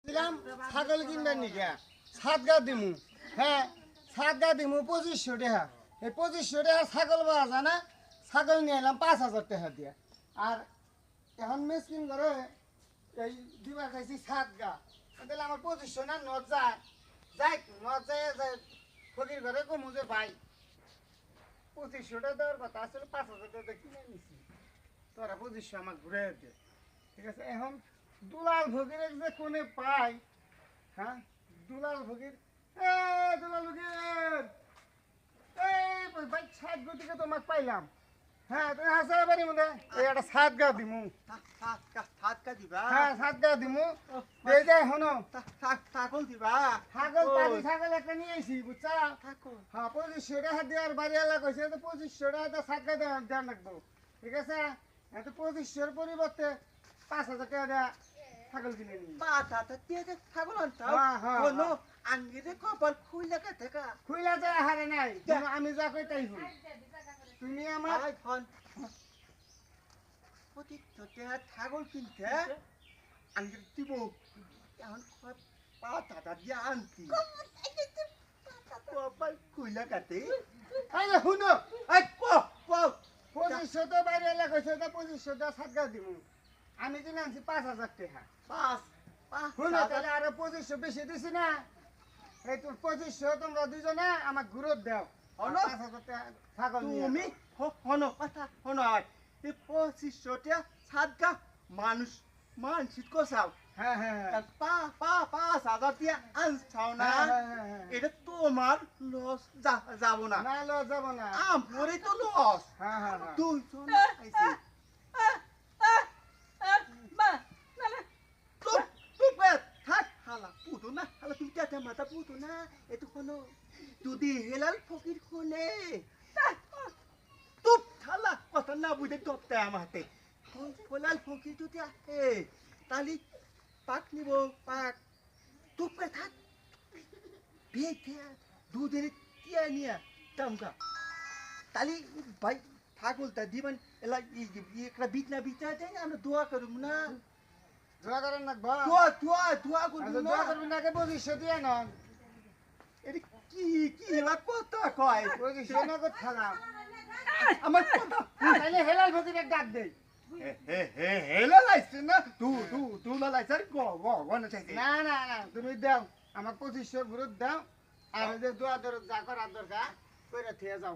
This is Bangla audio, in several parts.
দিলাম ছাগল কিনবেন নাকি সাত গা দিমু হ্যাঁ সাত গা দিমু 2500 টাকা এই 2500 টাকা ছাগল পাওয়া যায় না ছাগল নিয়ে এলাম 5000 টাকা দিয়ে আর এখন মেসকিন করে এই দিবার চাইছি সাত গা তাহলে আমার 2500 না নট যায় যাই নট যায় ফকির ঘরে কমু যে ভাই 2500 টাকা দেওয়ার কথা আসলে 5000 টাকা কিনে নিছি তোরা 2500 আমার ঘুরে দে ঠিক আছে এখন দুলাল ফকির যে কোনে পাই হ্যাঁ দুলাল ফকির দুলাল ফকির এই ভাই সাত গতিকে তোমাকে পাইলাম হ্যাঁ তুমি হাসা বাড়ি মধ্যে এই একটা সাত গা দিমু সাত কা দিবা হ্যাঁ সাত গা দিমু এই যে হনো ছাগল দিবা ছাগল পানি ছাগল একটা নিয়ে আইছি বুঝছা ছাগল হ্যাঁ 2500 টাকা দেওয়ার বাড়িওয়ালা কইছে তো 2500 টাকা সাত গা দেওয়ার লাগবো ঠিক আছে এত 2500 পরিবর্তে 5000 টাকা দেয়া ছাগল কিনে নি বাটা দিয়ে ছাগল আনতাও কোনো আঙ্গিরে কপাল খুইলা কা দেখা খুইলা যায় হারে নাই আমি যা কই তাই হই তুমি আমার আই ফোন প্রতি তোতে ছাগল কিনতে আঙ্গিরে দিব এখন পাটা দিয়ে আনতি কপাল খুইলা কাতে আরে হুনো আই কো 2500 তো বাড়িওয়ালা কইছে তো 2500 টাকা সাত গা দিমু আমি কিনে আনছি 5000 টাকা পাঁচ হুনো তাহলে আরো 2500 বেশি দিছি না এই তো 2500 তোমরা দুজনে আমাক ঘুরত দাও হলো 5000 টাকা ছাগল নিয়ে তুমি হনো কথা হনো আর এই 2500 সাতটা মানুষ মানসিক কোসাও হ্যাঁ হ্যাঁ পাঁচ হাজার দিয়ে আনছাও না এটা তোমার লস যাব না না লো যাব না আমরে তো লস হ্যাঁ হ্যাঁ দুইজন আইছে থাক হালা পুতো না হালা তুমি যাতে মাথা পুতো না এতো কোনো যদি হেলাল ফকির খোলে তুপ হালা কথা না বুঝে তপ্তে আমার হাতে হেলাল ফকির যদি আসে তাহলে পাক নিব পাক তুপ করে থাক বেঁধে দুদিনে টিয়া নিয়ে টামকা তাহলে ভাই ঠাকুরটা দিবেন এলা একটা বিটনা বিটনা দেয় আমরা দোয়া করব না দোয়া করেন না বা দোয়া করব না দোয়া করবেন না কে 2500 দিয়ে না এটা কি এলা কথা কয় 2500 না কো থালাম আমার কথা তাহলে হেলাল ফকির ডাক দেই হেলা লাইছে না তু না লাইছে গো না চাইছে না না না তুমি দাও আমার 2500 ঘুরত দাও আর ওই যে দোয়া দর যা করার দরকার কইরা থিয়া যাও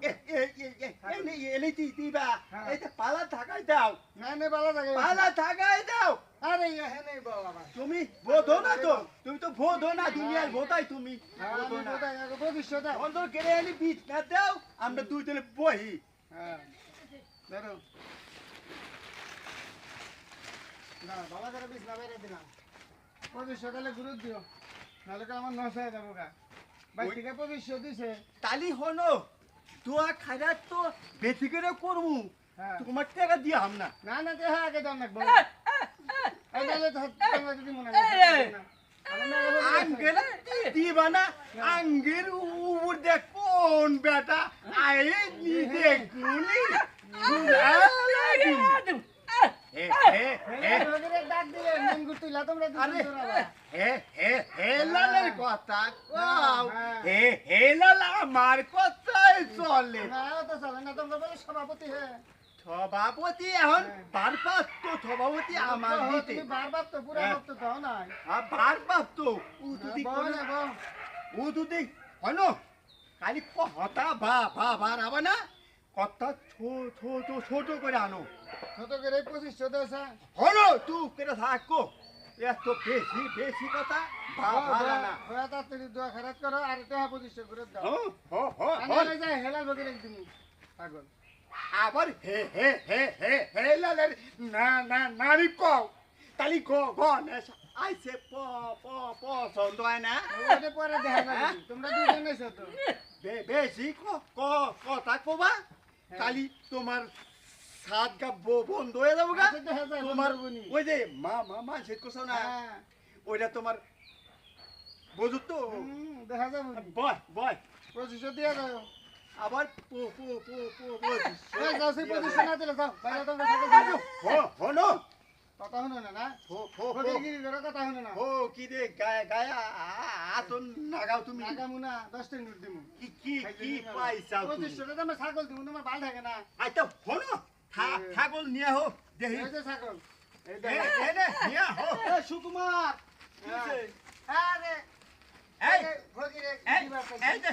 এনে দিবা এইটা পালা ঢাকাই দাও না না ভালো লাগে পালা ঢাকাই দাও আরে হে নেই বাবা তুমি বোধো না তো তুমি তো বোধো না দুনিয়ার বোধাই তুমি বোধো না 2500 দাও অন্তর কেড়ে এনে বিট না দাও আমরা দুই জনে বহি হ্যাঁ ধরো না বাবা করে বিছ না বাইরে দিলাম 2500 তাহলে ঘুরত দিও নাহলে তো আমার নষ্ট হয়ে যাবো গা ভাই ঠিক আছে 2500 দিছে তালি হনো দোয়া খাইরা তো বেশি করে করবো হ্যাঁ তোমার টাকা দিয়ে হাম না না না দেখা আগে দাও না এই নালে তো তোমরা যদি মনে আঙ্গের দিবা না আঙ্গের উপর দেখ কোন বেটা আয়ে নি দেখুনি ডাক দিলে মন তুইলা তোমরা হেলালের কথা কও হেলাল আমার কথাই চলে না তো চলে না তোমরা বলে সভাপতি হে সভাপতি এখন বারবার তো সভাপতি আমার দিতে বারবার তো পুরা ভক্ত দাও না বারবার তো ও যদি হনো খালি কথা ভার আবার না কথা ছোট করে আনো ছোট করে 2500 দেছে হলো তুই করে থাকো এত বেশি কথা ভালো না ওয়া তাড়াতাড়ি দোয়া খারাপ করো আর টাকা 2500 করে দাও হ্যাঁ যায় হেলাল বগির একদিন পাগল আবার হেলালের নারী কও তালি গো আইসে পছন্দ হয় না ওটা পরে দেখা যাবে তোমরা দুজন এসো তো বেশি কথা কবা কালি তোমার সাত গা বন্ধ হয়ে যাবো গা তোমার ওই যে মা সে কোসো না ওইটা তোমার বুঝুত তো দেখা যাবে বয় 2500 দিয়ে দাও আবার যাও সেই 2500 না দিলে যাও বাইরে তোমরা সাথে হলো কথা শুনে না না ফো ফো ফো ফকিরগিরি করে কথা শুনে না ও কি রে গায়া আতন নাগাও তুমি নাগামু না 10 টাকা নোট দিমু কি কি কি পাইছাও তুমি 25 টাকা দামে ছাগল দিমু তোমার ভাল থাকে না আইতো হনো ছাগল নিয়া হো দেহি এই যে ছাগল এই এ দেখ এনে নিয়া হো এ সুকুমার কি হইছে? আরে এই ফকিরে এই দিবা এই যে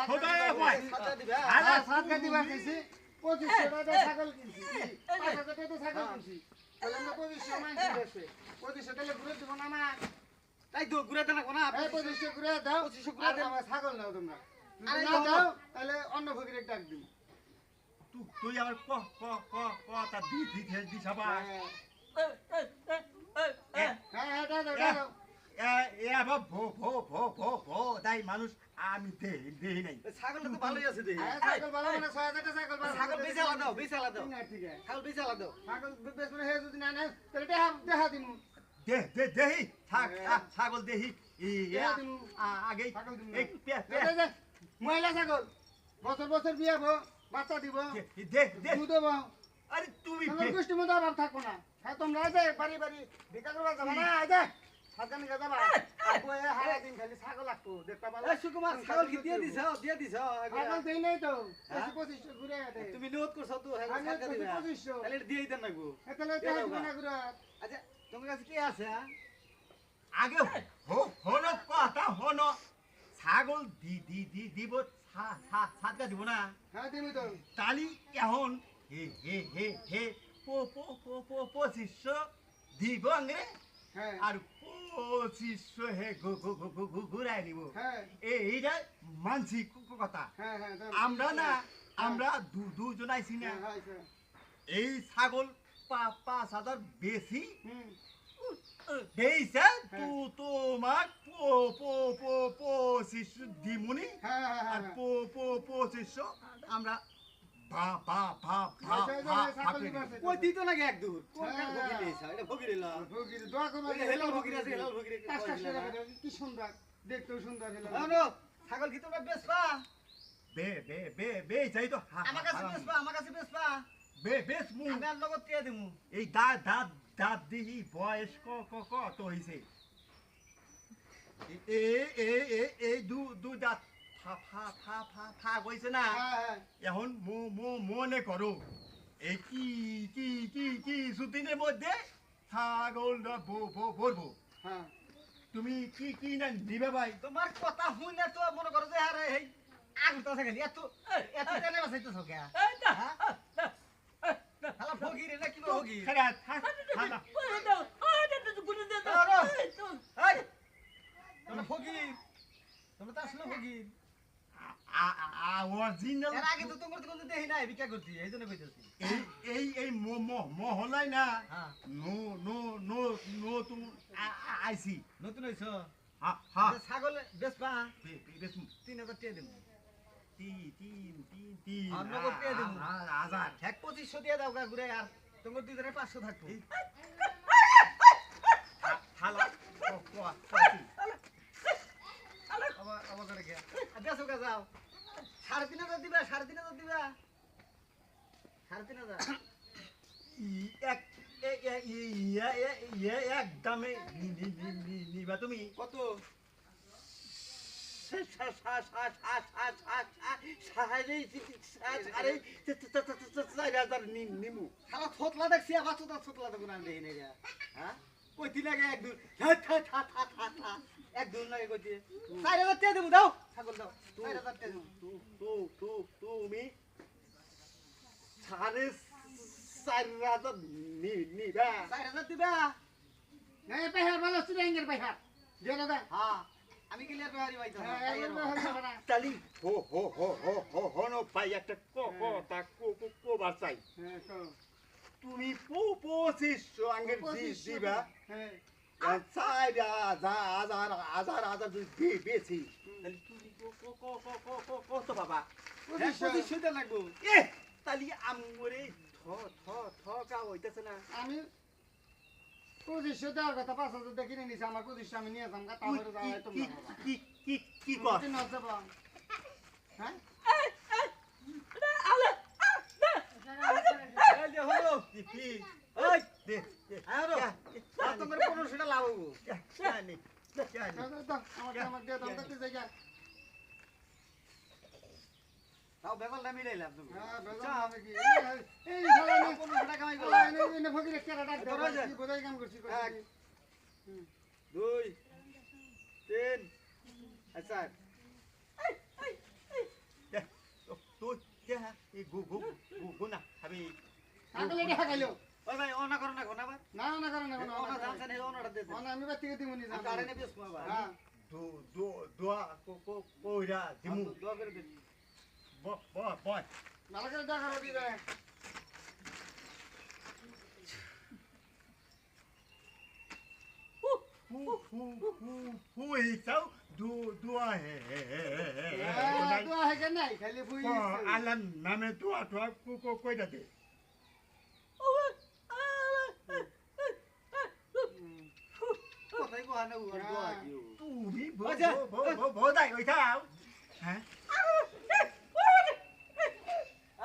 ছোট ভাই সাজা দিবে আরে সাত গা দিবা কইছি 25 টাকা ছাগল কিনছি 5000 টাকা ছাগল কিনছি তাহলে আমরা 25 মাইন দিছে 25 টাকা ঘুরে দিব না না তাই তো ঘুরে দেন না এই 25 ঘুরে দাও 25 ঘুরে দেন। আমার ছাগল নাও তোমরা আরে না দাও তাহলে অন্য ফকিরে ডাক দিই তুই আমার তা দি সবাই হ্যাঁ হ্যাঁ দাও দাও এ আবার ভো তাই মানুষ আমি দেই নাই ছাগলটা তো ভালোই আছে দেখি ছাগল ভালো মানে 6000 টাকা ছাগল ভালো ছাগল বেচালা দাও বেচালা দাও না ঠিক আছে ছাগল বেচালা দাও ছাগল বেশ মানে হে যদি না নেয় তাহলে দেখা দিমু দেহি ছাগল দেহি আগে ছাগল দিমু এই মহিলা ছাগল বছর বছর বিয়ে হবো বাচ্চা দিব দে দুধ দেবো আরে তুমি তোমার গোষ্ঠীর মধ্যে অভাব থাকবো না হ্যাঁ তোমরা এই যে বাড়ি বাড়ি ভিক্ষা করবা যাবা না এই যে সাতগানি যাবা আপু এ হারা দিন খালি ছাগল লাগবো দেখতে পারো এ সুকুমার ছাগল কি দিয়ে দিছ ছাগল দেই নাই তো হ্যাঁ? 25 ঘুরে দে তুমি নিয়ত করছ তো হ্যাঁ আমি সাজা দিবে 25 তাহলে দিয়েই দেন নাগো তাহলে তো দিব না ঘুরে আচ্ছা তোমার কাছে কি আছে হ্যাঁ? আগে হনো কথা হনো ছাগল দিব সাতটা দিব না হ্যাঁ দিবি তো তালি এখন হে 2500 দিব আঙ্গে হ্যাঁ আর 2500 হে ঘুরাই নিব হ্যাঁ এইটা মানসি কথা হ্যাঁ হ্যাঁ আমরা না আমরা দুজন আইছি না হ্যাঁ এই ছাগল 5000 বেশি হুম দেইছে তোমার 2500 দিমুনি হ্যাঁ হ্যাঁ আর হ্যাঁ 2500 আমরা ছাগল দিবা কই দিত নাকি এক দূর কোন হ্যাঁ। ভগি লইছ এটা ভগি লইলা ভগির দোয়া করবা হেলাল ভগি আছে হেলাল ভগি রে কি সুন্দর দেখতেও সুন্দর হেলাল আনো ছাগল কি তোমরা বেচবা বে যাই তো আমার কাছে বেচবা আমার কাছে বেচবা বেশ মু আমি আর লগত টিয়া দিমু এই দাঁত দিহি বয়স কত হইছে এই দু দাঁত ফাঁক হইছে না হ্যাঁ এখন মনে করো এই কি সুদিনের মধ্যে ছাগলটা ভরবো হ্যাঁ তুমি কি না নিবে ভাই তোমার কথা শুনে তো মনে করো যে আরে এই আগুতা থাকলি এত এত জানে বাসাইতো সকে হালা ভগি রে না কি ভগি খারা থাকা এই তোমরা ভগি তোমরা তো আসলে ভগি অরিজিনাল এর আগে তো তোমার তো কোনো দেই নাই বিকা করছি এইজন্য কইতেছি এই মহলাই না হ্যাঁ নো তুমি আইসি নতুন হইছো হ্যাঁ ছাগল বেচবা বেশ 3000 টাকা দিমু তিন আমরা করতে দেবো। হাজার এক 2500 দিয়ে দাও গা ঘুরে আর তোমার দুজনের 500 থাকবো থালা আবার আবার করে গিয়া বেসো গা যাও 3500 দিবা 3500 দিবা 3500 একদমে নিবা তুমি কত নিমু খালা থতলা দেখছি আবার থতলা দেখুন আমি দেখি না হ্যাঁ কইতি লাগে এক দূর এক দূর লাগে কইতি 4000 টাকা দেবো দাও ছাগল দাও 4000 টাকা দেবো তুমি 4,500 নিবা 4000 দিবা এই পেহার ভালো সুরেঙ্গের পেহার দিয়ে দাদা হ্যাঁ আমি গেলে আর বেহারি পাইতাম না তাই আর না। তালি হো নো ভাই একটা কথা কোবার চাই হ্যাঁ তো তুমি 2500 আঙ্গের দিবা হ্যাঁ 4,000 বেশি তাহলে তুমি কত বাবা 2500 টাকা লাগবো এ তালি আমরে ঠকা হইতেছে না আমি 2500 দেওয়ার কথা 5000 দিয়ে কিনে নিছি আমার 2500 আমি নিয়ে যাম গা তুই তারপরে যাওয়া তোমরা বাবা কি কর কিনে আসবে বাবা হ্যাঁ এই যে হলো কি এই দে দে আরো আর তোমার 1500 লাভ হবো জানি জানি দাও, আমাকে দিয়ে দাও, দেখতে যাই গা। তাও বেগলটা মিলাইলাম তুমি হ্যাঁ, বেজান চা। হবে কি? এই শালা নে, 1500 টাকা কামাই শালা করলাম এনে ফকিরের কেরা ডাক দাও, ধরো যে। কি বোঝাই কাম করছি, করছি। এক। 2 3 আচ্ছা তুই কে এই গু না আমি ছাগল এটা খাইলো। ওই ভাই অনা করো না কোনা ভাই না, না, করে না, না, অনা না, দাম জানি অনাটা দে না, আমি বাদ থেকে দিবো নি, আমি কাড়ে নে বেশ কো ভাই হ্যাঁ, দোয়া কইরা দিমু দোয়া করে দে বয় ভালো করে দেখা রবি রে। ফুই চাও দোয়া হে দোয়া হে কেন নাই, খালি ফুই দিছে। আলান নামে দোয়া দোয়া কইরা দে কোথায় কো আনে উড় দোয়া দিও তুমি আচ্ছা। বোধাই ওই খাও হ্যাঁ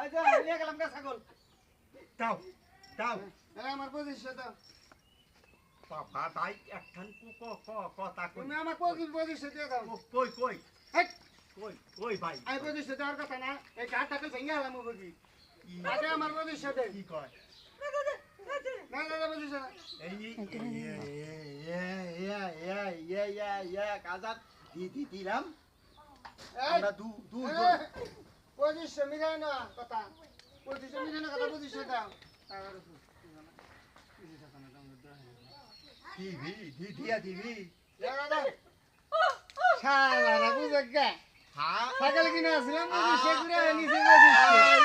আচ্ছা নিয়ে গেলাম গা ছাগল দাও দাও আমার পজিশন দাও। বাবা ভাই একখান কথা কই তুমি আমার পজিশন দিয়ে দাও। কই কই হেট, কই ভাই আমি পজিশন দেওয়ার কথা না, এই কাঠটাকে ভেঙে গেলাম বুঝি। আগে আমার পজিশন দে। কি কয় না, না, না, পজিশন। এই কাজাত দিলাম এই, আমরা দু দু পজিশন মিলাই না কথা। পজিশন মিলাই না কথা, পজিশন দাও। দিবি শালা বুঝে গে হ্যাঁ ছাগল কিনে আসলাম, পজিশন করে নিচে পজিশন।